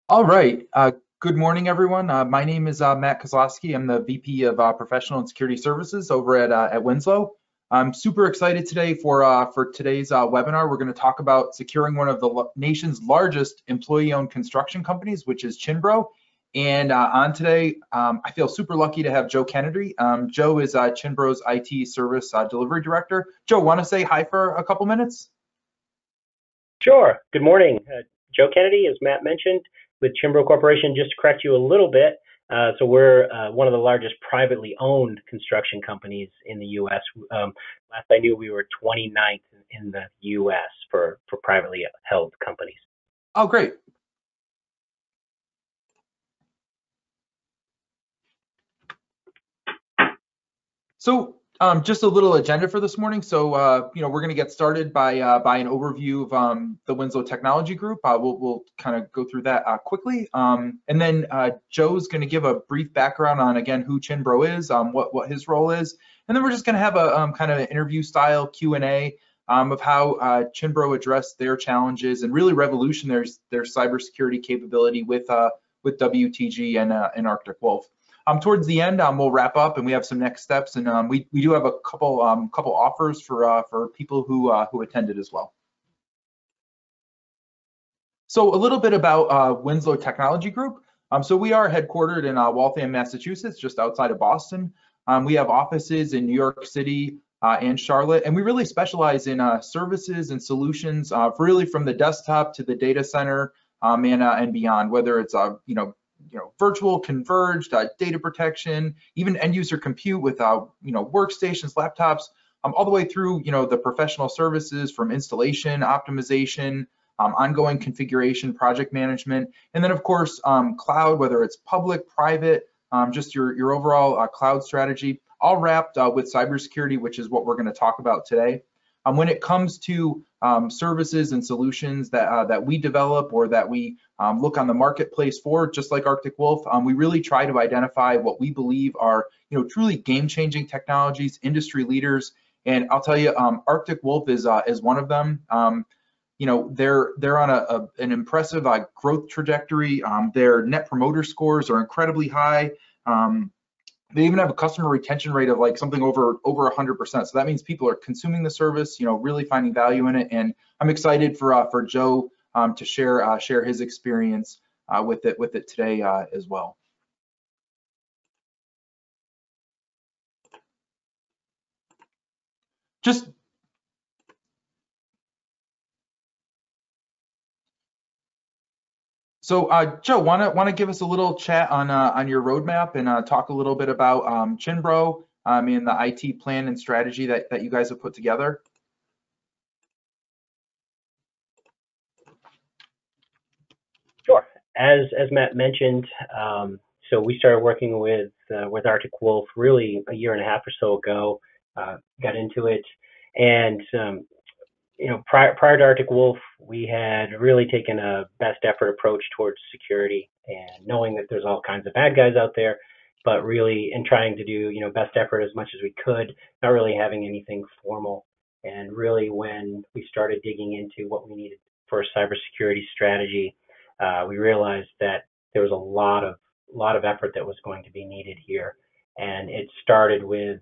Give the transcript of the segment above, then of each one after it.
All right. Good morning, everyone. My name is Matt Kozlowski. I'm the VP of Professional and Security Services over at Winslow. I'm super excited today for today's webinar. We're going to talk about securing one of the nation's largest employee-owned construction companies, which is Chinbro. And on today, I feel super lucky to have Joe Kennedy. Joe is Chinbro's IT Service Delivery Director. Joe, want to say hi for a couple minutes? Sure. Good morning. Joe Kennedy, as Matt mentioned, with Chimbro Corporation. Just to correct you a little bit, so we're one of the largest privately owned construction companies in the U.S. Last I knew, we were 29th in the U.S. for privately held companies. Oh, great. So just a little agenda for this morning. So we're going to get started by an overview of the Winslow Technology Group. We'll kind of go through that quickly, and then Joe's going to give a brief background on again who Chinbro is, what his role is, and then we're just going to have a kind of an interview style Q&A of how Chinbro addressed their challenges and really revolutionized their cybersecurity capability with WTG and Arctic Wolf. Towards the end, we'll wrap up and we have some next steps, and we do have a couple offers for people who attended as well. So a little bit about Winslow Technology Group. So we are headquartered in Waltham, Massachusetts, just outside of Boston. We have offices in New York City and Charlotte, and we really specialize in services and solutions, really from the desktop to the data center and beyond, whether it's virtual, converged, data protection, even end user compute with workstations, laptops, all the way through the professional services from installation, optimization, ongoing configuration, project management, and then of course cloud, whether it's public, private, just your overall cloud strategy, all wrapped with cybersecurity, which is what we're going to talk about today. When it comes to services and solutions that we develop or that we look on the marketplace for, just like Arctic Wolf, we really try to identify what we believe are truly game-changing technologies, industry leaders. And I'll tell you, Arctic Wolf is one of them. They're on an impressive growth trajectory. Their net promoter scores are incredibly high. They even have a customer retention rate of like something over 100%. So that means people are consuming the service, really finding value in it. And I'm excited for Joe to share his experience with it today as well. So Joe, wanna give us a little chat on your roadmap and talk a little bit about Chinbro and the IT plan and strategy that you guys have put together? Sure. As Matt mentioned, so we started working with Arctic Wolf really a year and a half or so ago. Got into it, and prior to Arctic Wolf, we had really taken a best effort approach towards security, and knowing that there's all kinds of bad guys out there, but really in trying to do best effort as much as we could, not really having anything formal. And really, when we started digging into what we needed for a cybersecurity strategy, we realized that there was a lot of effort that was going to be needed here, and it started with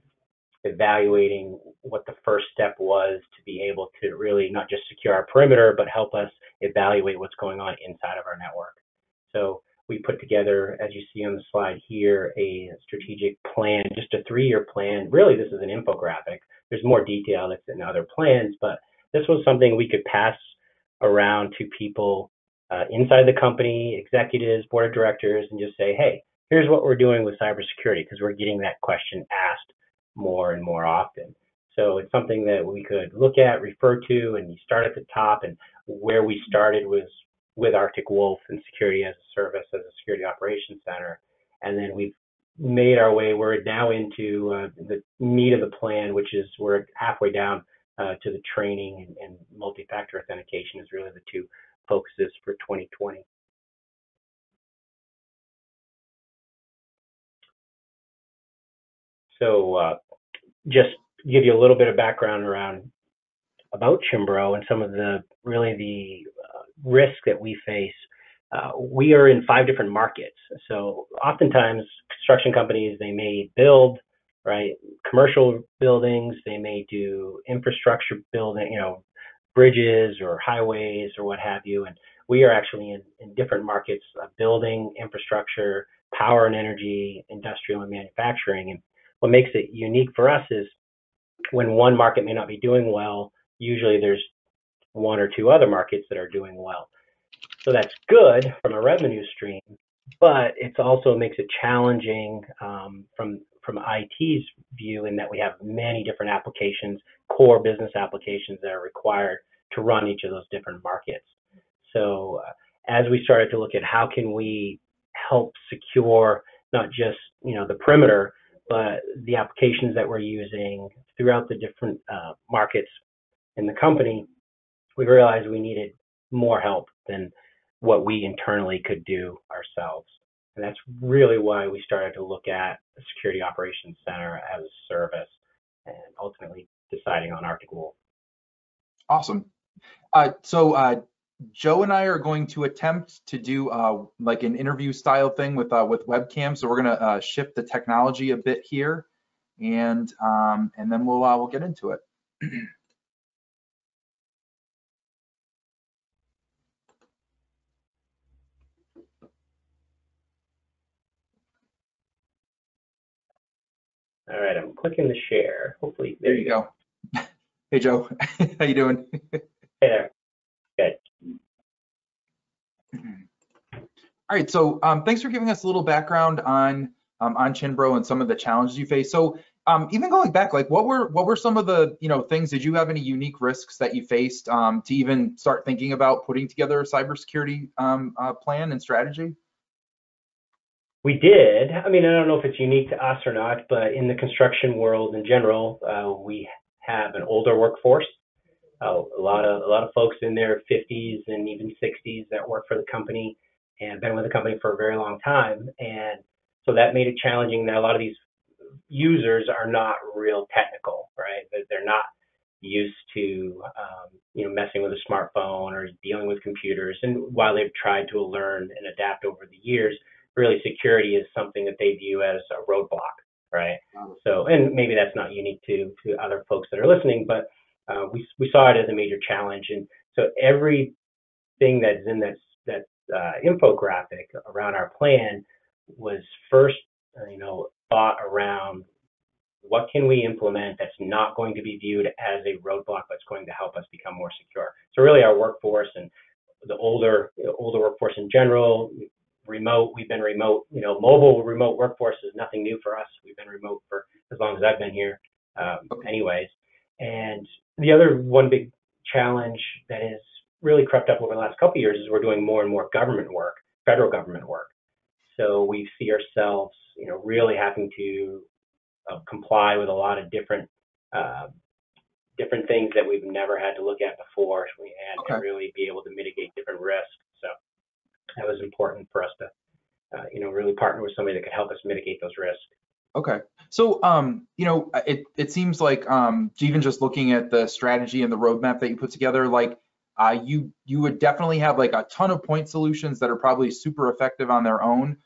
evaluating what the first step was to be able to really not just secure our perimeter, but help us evaluate what's going on inside of our network. So we put together, as you see on the slide here, a strategic plan, just a 3-year plan. Really, this is an infographic. There's more detail that's in other plans, but this was something we could pass around to people inside the company, executives, board of directors, and just say, hey, here's what we're doing with cybersecurity, because we're getting that question asked more and more often. So it's something that we could look at, refer to, and you start at the top. And where we started was with Arctic Wolf and security as a service, as a security operations center. And then we've made our way, we're now into the meat of the plan, which is we're halfway down to the training and multi-factor authentication is really the two focuses for 2020. So just give you a little bit of background about Chimbro and some of the risk that we face we are in 5 different markets. So oftentimes construction companies, they may build, right, commercial buildings, they may do infrastructure building, bridges or highways or what have you. And we are actually in different markets of building, infrastructure, power and energy, industrial and manufacturing. And what makes it unique for us is when one market may not be doing well, usually there's 1 or 2 other markets that are doing well. So that's good from a revenue stream, but it also makes it challenging from IT's view in that we have many different applications, core business applications that are required to run each of those different markets. So as we started to look at how can we help secure not just the perimeter, but the applications that we're using throughout the different markets in the company, we realized we needed more help than what we internally could do ourselves. And that's really why we started to look at the Security Operations Center as a service and ultimately deciding on Arctic Wolf. Awesome. So Joe and I are going to attempt to do like an interview style thing with webcam. So we're going to shift the technology a bit here, and then we'll get into it. All right, I'm clicking the share. Hopefully, there you go. Hey, Joe, how you doing? Hey there. Good. All right, so thanks for giving us a little background on Chinbro and some of the challenges you face. So even going back, like what were some of the things? Did you have any unique risks that you faced to even start thinking about putting together a cybersecurity plan and strategy? We did. I mean, I don't know if it's unique to us or not, but in the construction world in general, we have an older workforce. A lot of folks in their 50s and even 60s that work for the company and been with the company for a very long time. And so that made it challenging that a lot of these users are not real technical, right? They're not used to messing with a smartphone or dealing with computers. And while they've tried to learn and adapt over the years, really security is something that they view as a roadblock, right? So, and maybe that's not unique to other folks that are listening, but we saw it as a major challenge. And so everything that's in that infographic around our plan was first, thought around what can we implement that's not going to be viewed as a roadblock, but it's going to help us become more secure. So really our workforce and the older workforce in general, remote, we've been remote, mobile remote workforce is nothing new for us. We've been remote for as long as I've been here anyways. And the other one big challenge that has really crept up over the last couple of years is we're doing more and more government work, federal government work. So we see ourselves, really having to comply with a lot of different things that we've never had to look at before. We had to really be able to mitigate different risks. So that was important for us to, really partner with somebody that could help us mitigate those risks. Okay. So, it seems like even just looking at the strategy and the roadmap that you put together, like you would definitely have like a ton of point solutions that are probably super effective on their own.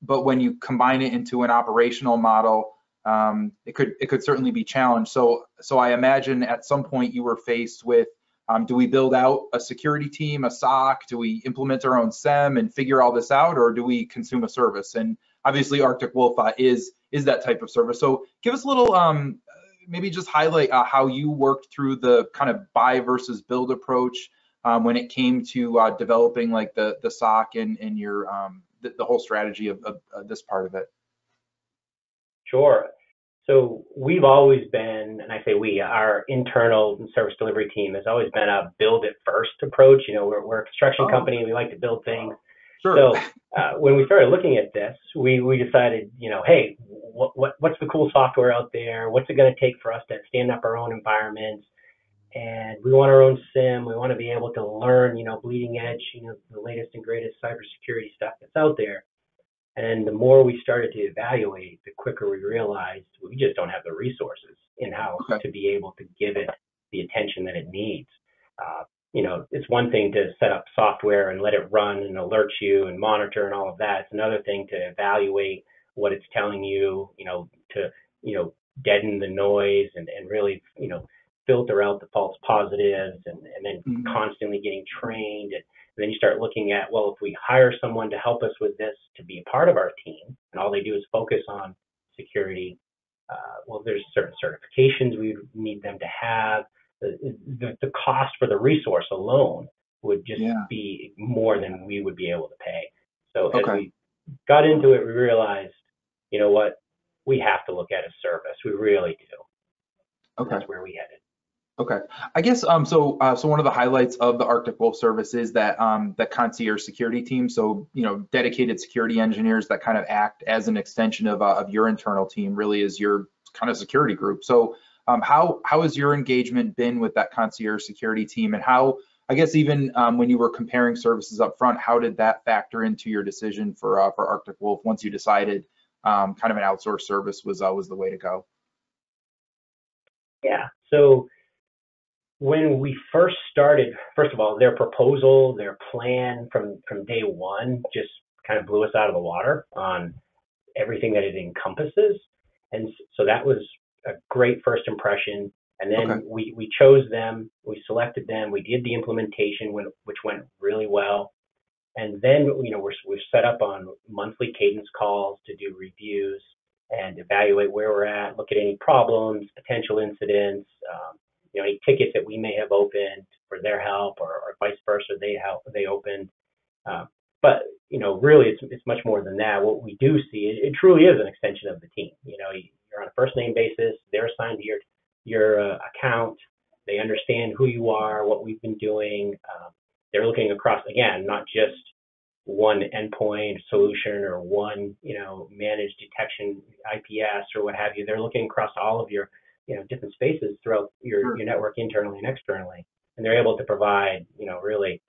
But when you combine it into an operational model, it could certainly be challenged. So I imagine at some point you were faced with, do we build out a security team, a SOC? Do we implement our own SIEM and figure all this out, or do we consume a service? And obviously Arctic Wolf is that type of service. So give us a little, maybe just highlight how you worked through the kind of buy versus build approach when it came to developing like the SOC and your the whole strategy of this part of it. Sure. So we've always been, and I say we, our internal service delivery team has always been a build it first approach. We're a construction company. We like to build things. Sure. So when we started looking at this, we decided, hey, what's the cool software out there? What's it going to take for us to stand up our own environments? And we want our own SIM. We want to be able to learn, bleeding edge, the latest and greatest cybersecurity stuff that's out there. And the more we started to evaluate, the quicker we realized we just don't have the resources in-house to be able to give it the attention that it needs. it's one thing to set up software and let it run and alert you and monitor and all of that. It's another thing to evaluate what it's telling you, to, deaden the noise and really, filter out the false positives and then constantly getting trained. And then you start looking at, well, if we hire someone to help us with this to be a part of our team and all they do is focus on security, well, there's certain certifications we need them to have. The cost for the resource alone would just be more than we would be able to pay. So as we got into it, we realized, you know what, we have to look at a service. We really do. Okay. That's where we headed. Okay. I guess so one of the highlights of the Arctic Wolf service is that that concierge security team. So, dedicated security engineers that kind of act as an extension of your internal team, really is your kind of security group. So how has your engagement been with that concierge security team, and how, I guess, even when you were comparing services up front, how did that factor into your decision for Arctic Wolf once you decided kind of an outsourced service was the way to go? Yeah. So when we first started, first of all, their proposal, their plan from day one just kind of blew us out of the water on everything that it encompasses. And so that was a great first impression. And then we chose them, we selected them, we did the implementation, which went really well. And then, we're set up on monthly Cadence calls to do reviews and evaluate where we're at, look at any problems, potential incidents, any tickets that we may have opened for their help, or vice versa, they opened. But really, it's much more than that. What we do see, it truly is an extension of the team. You're on a first name basis. They're assigned to your account. They understand who you are, what we've been doing. They're looking across, again, not just one endpoint solution or one, managed detection IPS or what have you. They're looking across all of your, different spaces throughout your network internally and externally. And they're able to provide, really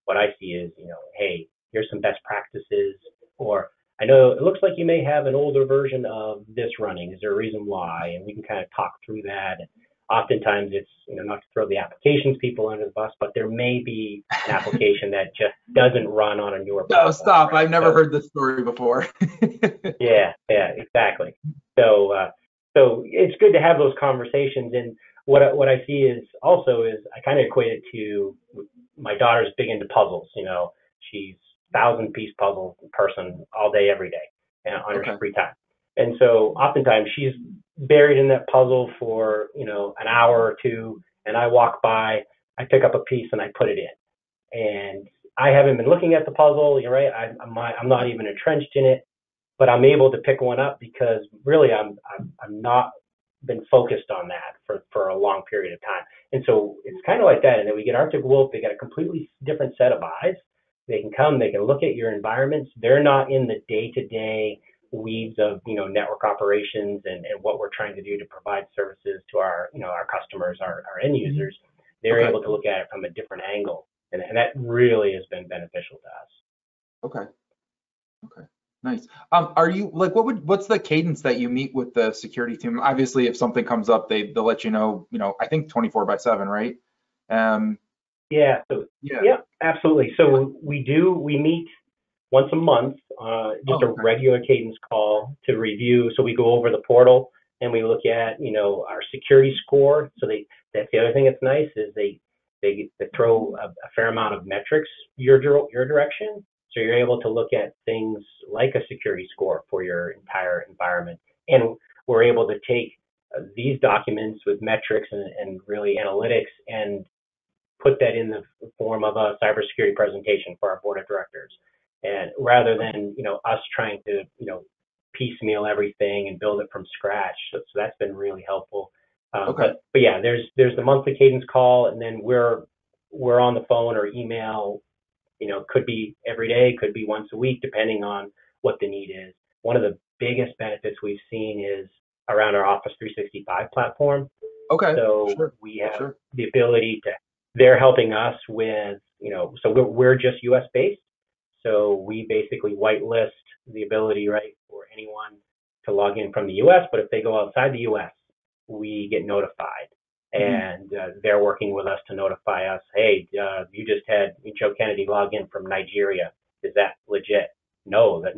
what I see is, hey, here's some best practices, or I know it looks like you may have an older version of this running. Is there a reason why? And we can kind of talk through that. And oftentimes it's, not to throw the applications people under the bus, but there may be an application that just doesn't run on a newer platform. Oh, stop. Right? I've never heard this story before. Yeah, exactly. So it's good to have those conversations. And what I see is I kind of equate it to, my daughter's big into puzzles. She's 1,000-piece puzzle person all day, every day, on her free time. And so oftentimes she's buried in that puzzle for, an hour or two, and I walk by, I pick up a piece and I put it in. And I haven't been looking at the puzzle, you're right, I'm not even entrenched in it, but I'm able to pick one up because really I'm not been focused on that for a long period of time. And so it's kind of like that. And then we get Arctic Wolf, they got a completely different set of eyes. They can come, they can look at your environments. They're not in the day-to-day weeds of, network operations and what we're trying to do to provide services to our, our customers, our end users. They're able to look at it from a different angle. And that really has been beneficial to us. Okay. Nice. Are you like, what's the cadence that you meet with the security team? Obviously, if something comes up, they'll let you know, I think 24/7, right? Yeah, absolutely. So we meet once a month, just a regular Cadence call to review. So we go over the portal and we look at, our security score. So that's the other thing that's nice is they throw a fair amount of metrics your direction. So you're able to look at things like a security score for your entire environment. And we're able to take these documents with metrics and really analytics and put that in the form of a cybersecurity presentation for our board of directors. And rather than, us trying to, piecemeal everything and build it from scratch. So that's been really helpful. But yeah, there's the monthly Cadence call, and then we're on the phone or email. Could be every day, could be once a week, depending on what the need is. One of the biggest benefits we've seen is around our Office 365 platform. So we have the ability to, they're helping us with, so we're just US based. So we basically whitelist the ability, right, for anyone to log in from the US, but if they go outside the US, we get notified. and they're working with us to notify us, hey, you just had Joe Kennedy log in from Nigeria. Is that legit? No, that's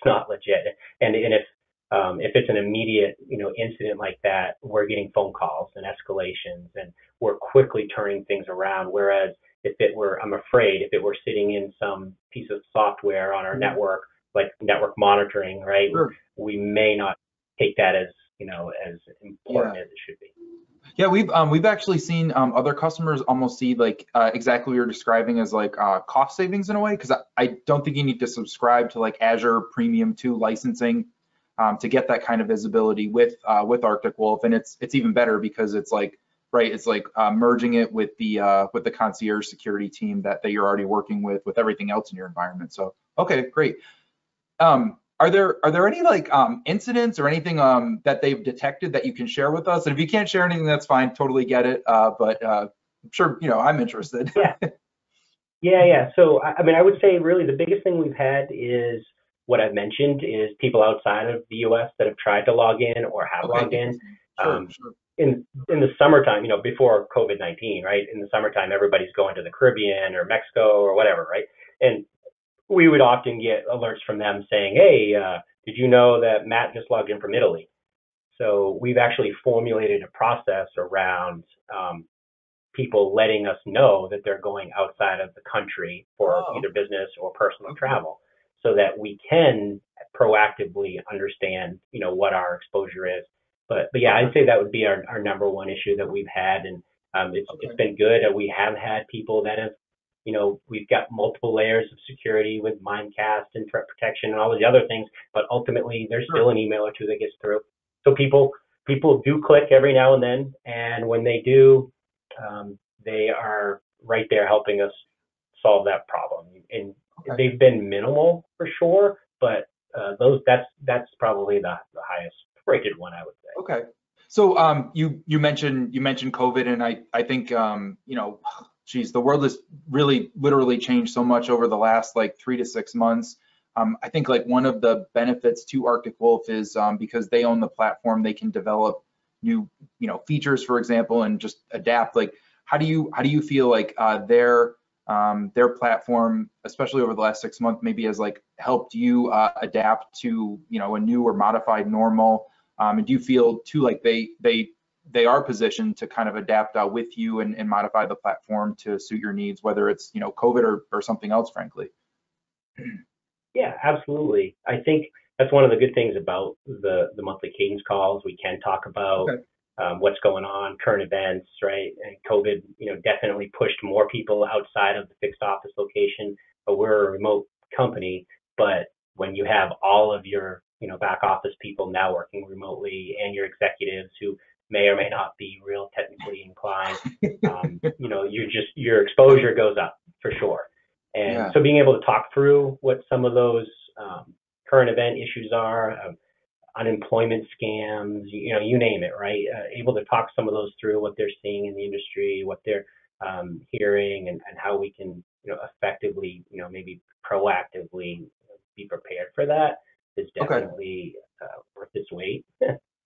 not legit. And if it's an immediate incident like that, we're getting phone calls and escalations, and we're quickly turning things around. Whereas I'm afraid if it were sitting in some piece of software on our network, like network monitoring, right? Sure. We may not take that as as important as it should be. Yeah, we've actually seen other customers almost see like exactly what you're describing as like cost savings in a way, because I don't think you need to subscribe to like Azure Premium 2 licensing to get that kind of visibility with Arctic Wolf, and it's even better because it's like merging it with the Concierge security team that you're already working with everything else in your environment. So okay, great. Are there any like incidents or anything that they've detected that you can share with us? And if you can't share anything, that's fine. Totally get it. But I'm sure I'm interested. Yeah. So I mean, I would say really the biggest thing we've had is what I've mentioned is people outside of the U.S. that have tried to log in or have logged in. Sure. In the summertime, before COVID-19, right? In the summertime, everybody's going to the Caribbean or Mexico or whatever, right? And we would often get alerts from them saying, hey, did you know that Matt just logged in from Italy? So we've actually formulated a process around people letting us know that they're going outside of the country for either business or personal travel, so that we can proactively understand, what our exposure is. But yeah, I'd say that would be our number one issue that we've had, and it's been good. We have had people that have, we've got multiple layers of security with Mimecast and threat protection and all the other things, but ultimately there's still an email or two that gets through. So people do click every now and then, and when they do, they are right there helping us solve that problem. And they've been minimal for sure, but that's probably the highest rated one, I would say. Okay. So you mentioned COVID, and I think geez, the world has really literally changed so much over the last like 3 to 6 months. I think like one of the benefits to Arctic Wolf is because they own the platform, they can develop new features, for example, and just adapt. Like how do you feel like their platform, especially over the last 6 months, maybe has like helped you adapt to a new or modified normal? And do you feel too like they are positioned to kind of adapt with you and modify the platform to suit your needs, whether it's COVID or something else, frankly? Yeah, absolutely. I think that's one of the good things about the monthly Cadence calls. We can talk about what's going on, current events, right? And COVID, definitely pushed more people outside of the fixed office location. But we're a remote company. But when you have all of your back office people now working remotely, and your executives who may or may not be real technically inclined, your exposure goes up for sure. And so being able to talk through what some of those current event issues are, unemployment scams, you name it, right? Able to talk some of those through, what they're seeing in the industry, what they're hearing, and how we can effectively, maybe proactively be prepared for that is definitely worth its weight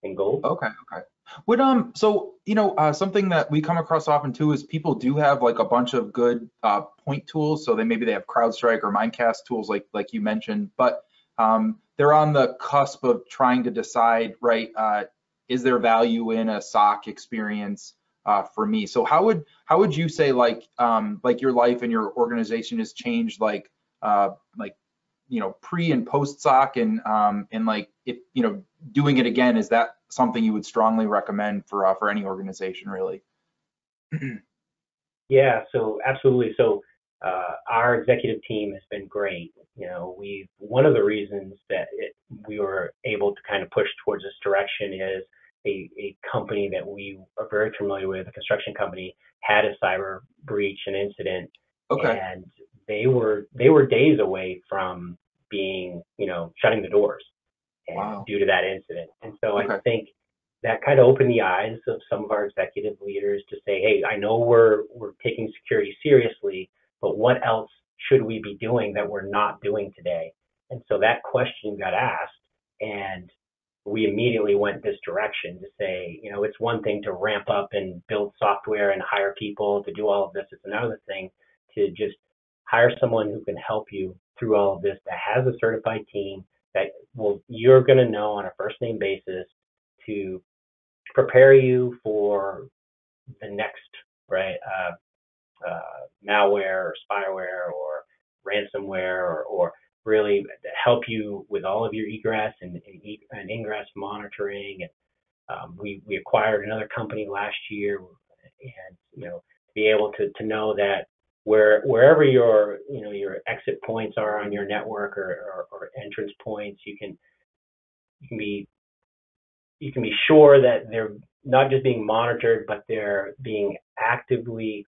in gold. Okay. What so something that we come across often too is people do have like a bunch of good point tools. So maybe they have CrowdStrike or Mimecast tools like you mentioned, but they're on the cusp of trying to decide, right? Is there value in a SOC experience for me? So how would you say like your life and your organization has changed like pre and post SOC, and like if doing it again, is that something you would strongly recommend for any organization, really? Yeah, so absolutely. So our executive team has been great. One of the reasons that we were able to kind of push towards this direction is a company that we are very familiar with, a construction company, had a cyber breach, an incident, and they were days away from being, shutting the doors due to that incident. And so I think that kind of opened the eyes of some of our executive leaders to say, hey, I know we're taking security seriously, but what else should we be doing that we're not doing today? And so that question got asked, and we immediately went this direction to say, it's one thing to ramp up and build software and hire people to do all of this. It's another thing to just hire someone who can help you through all of this, that has a certified team that you're going to know on a first name basis to prepare you for the next, right, malware or spyware or ransomware, or really help you with all of your egress and ingress monitoring. And we acquired another company last year, and to be able to know that wherever your exit points are on your network or entrance points, you can be sure that they're not just being monitored, but they're being actively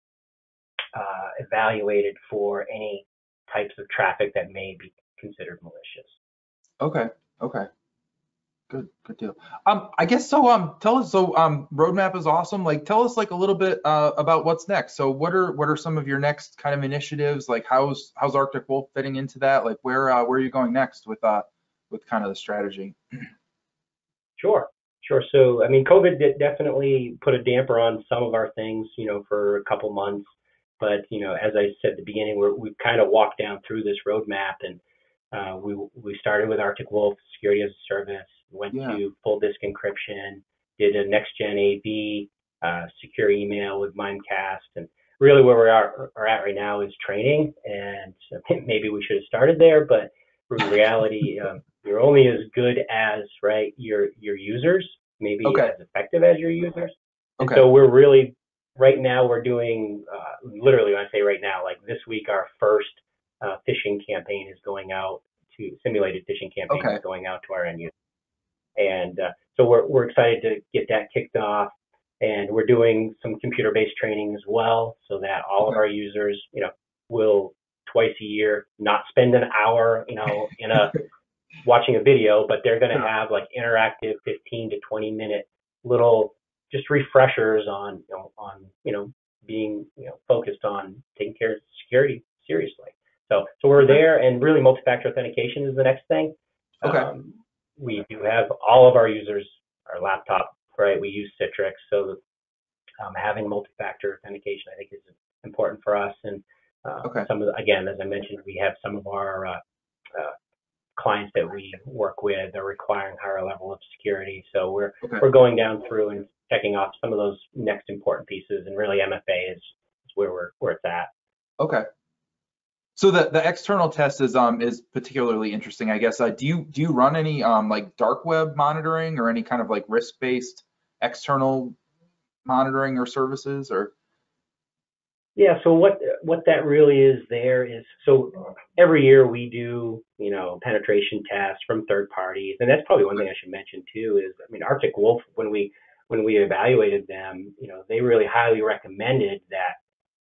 evaluated for any types of traffic that may be considered malicious. Okay. Good deal. I guess so. Tell us. So, roadmap is awesome. Like, tell us like a little bit about what's next. So, what are some of your next kind of initiatives? Like, how's Arctic Wolf fitting into that? Like, where are you going next with kind of the strategy? Sure. So, I mean, COVID definitely put a damper on some of our things, for a couple months. But, as I said at the beginning, we've kind of walked down through this roadmap, and we started with Arctic Wolf security as a service, went to full disk encryption, did a next gen AV, secure email with Mimecast, and really where we are at right now is training. And maybe we should have started there, but in reality, you're only as good as your users, maybe as effective as your users. And so we're really right now we're doing literally when I say right now, like this week our first phishing campaign is going out to simulated phishing campaign is going out to our end users. And so we're excited to get that kicked off, and we're doing some computer-based training as well, so that all of our users, will twice a year not spend an hour, in watching a video, but they're going to have like interactive 15 to 20 minute little just refreshers on being focused on taking care of security seriously. So we're there, and really multi-factor authentication is the next thing. We do have all of our users, our laptop, right? We use Citrix, so having multi-factor authentication, I think, is important for us. And some of again, as I mentioned, we have some of our clients that we work with are requiring higher level of security. So we're going down through and checking off some of those next important pieces, and really MFA is where it's at. Okay. So the external test is particularly interesting, I guess. Do you run any like dark web monitoring or any kind of like risk-based external monitoring or services, or? Yeah. So what that really is there is, so every year we do penetration tests from third parties, and that's probably one thing I should mention too is, I mean, Arctic Wolf, when we evaluated them, they really highly recommended that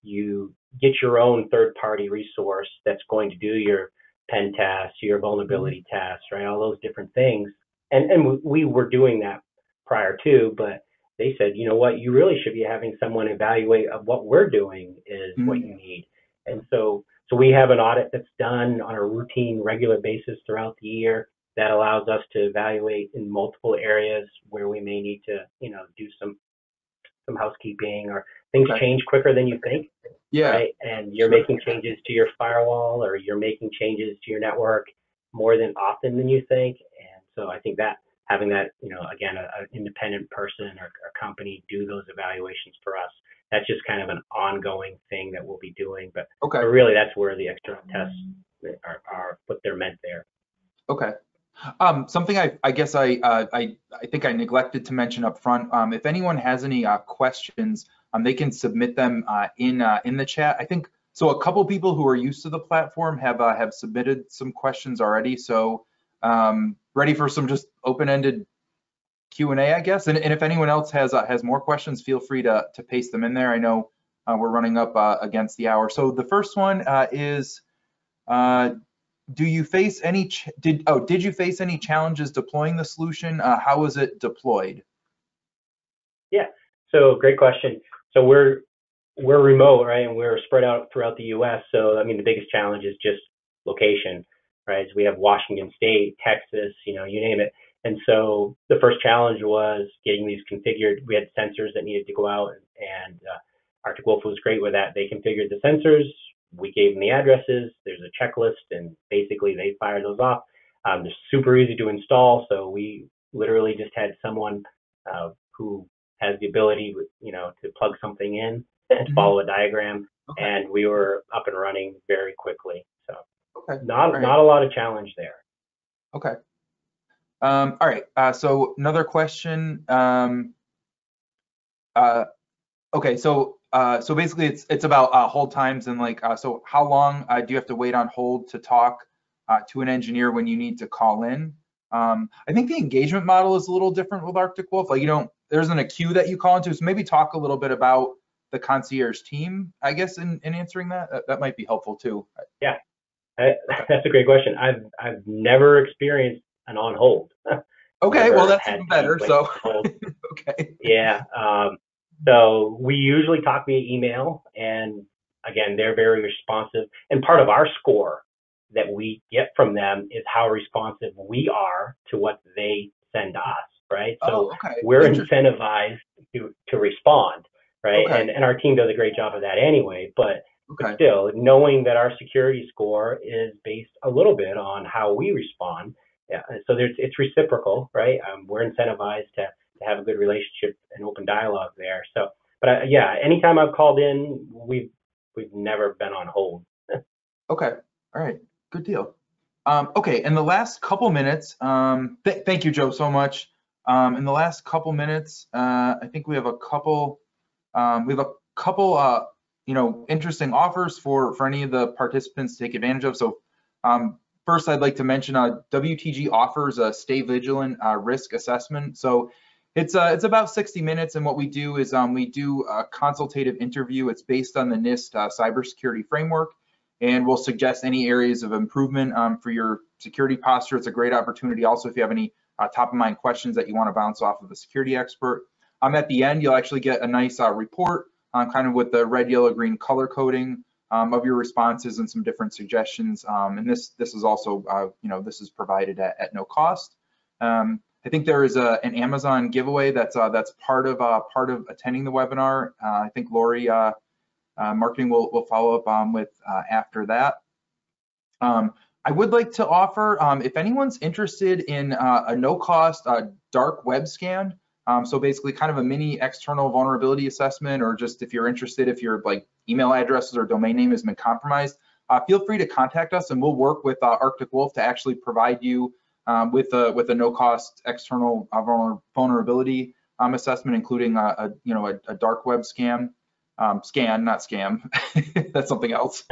you get your own third-party resource that's going to do your pen tests, your vulnerability tests, right? All those different things. And we were doing that prior to, but they said, you know what, you really should be having someone evaluate of what we're doing is what you need. And so we have an audit that's done on a routine, regular basis throughout the year that allows us to evaluate in multiple areas where we may need to, do some housekeeping, or things change quicker than you think. Right? And you're making changes to your firewall, or you're making changes to your network more than often than you think. And so I think that having that, again, an independent person or company do those evaluations for us, that's just kind of an ongoing thing that we'll be doing. But really, that's where the external tests are what they're meant there. Okay. Something I guess I think I neglected to mention up front. If anyone has any questions, they can submit them in the chat. I think so. A couple people who are used to the platform have submitted some questions already. So ready for some just open-ended Q&A, I guess. And if anyone else has more questions, feel free to paste them in there. I know we're running up against the hour. So the first one is. Do you face any did you face any challenges deploying the solution? How was it deployed? Yeah, so great question. So we're remote, right, and we're spread out throughout the U.S. So I mean, the biggest challenge is just location, right? So we have Washington State, Texas, you name it. And so the first challenge was getting these configured. We had sensors that needed to go out, and Arctic Wolf was great with that. They configured the sensors. We gave them the addresses. There's a checklist, and basically they fire those off. They're super easy to install, so we literally just had someone who has the ability, to plug something in and follow a diagram, and we were up and running very quickly. So not a lot of challenge there. Okay. All right. So another question. Okay. So basically, it's about hold times and so how long do you have to wait on hold to talk to an engineer when you need to call in? I think the engagement model is a little different with Arctic Wolf. Like there isn't a queue that you call into. So maybe talk a little bit about the concierge team, I guess, in answering that. That might be helpful too. Yeah, that's a great question. I've never experienced an on hold. Okay, well that's even better. So okay. Yeah. So we usually talk via email, and again, they're very responsive. And part of our score that we get from them is how responsive we are to what they send us, right? So we're incentivized to respond, right? Okay. And our team does a great job of that anyway, but still, knowing that our security score is based a little bit on how we respond, so it's reciprocal, right? We're incentivized to have a good relationship and open dialogue there. So, but yeah, anytime I've called in, we've never been on hold. Okay. All right. Good deal. Okay. In the last couple minutes, thank you, Joe, so much. In the last couple minutes, I think we have a couple interesting offers for any of the participants to take advantage of. So first, I'd like to mention WTG offers a Stay Vigilant risk assessment. So it's about 60 minutes, and what we do is we do a consultative interview. It's based on the NIST cybersecurity framework, and we'll suggest any areas of improvement for your security posture. It's a great opportunity also if you have any top of mind questions that you want to bounce off of a security expert. At the end, you'll actually get a nice report kind of with the red, yellow, green color coding of your responses and some different suggestions. And this is also, this is provided at no cost. I think there is an Amazon giveaway that's part of attending the webinar. I think Lori marketing will follow up with after that. I would like to offer, if anyone's interested in a no-cost dark web scan, so basically kind of a mini external vulnerability assessment, or just if you're interested, if your email addresses or domain name has been compromised, feel free to contact us and we'll work with Arctic Wolf to actually provide you with a no-cost external vulnerability assessment, including a dark web scan, not scam. That's something else.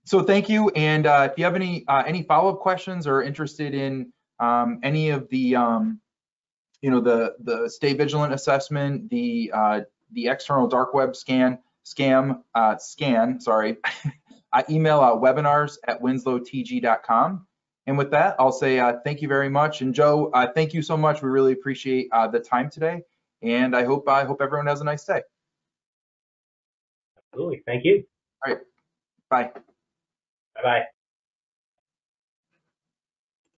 So thank you. And if you have any follow-up questions or interested in any of the the Stay Vigilant assessment, the external dark web scam, sorry, email webinars@winslowtg.com. And with that, I'll say thank you very much. And Joe, thank you so much. We really appreciate the time today. And I hope everyone has a nice day. Absolutely. Thank you. All right. Bye. Bye-bye.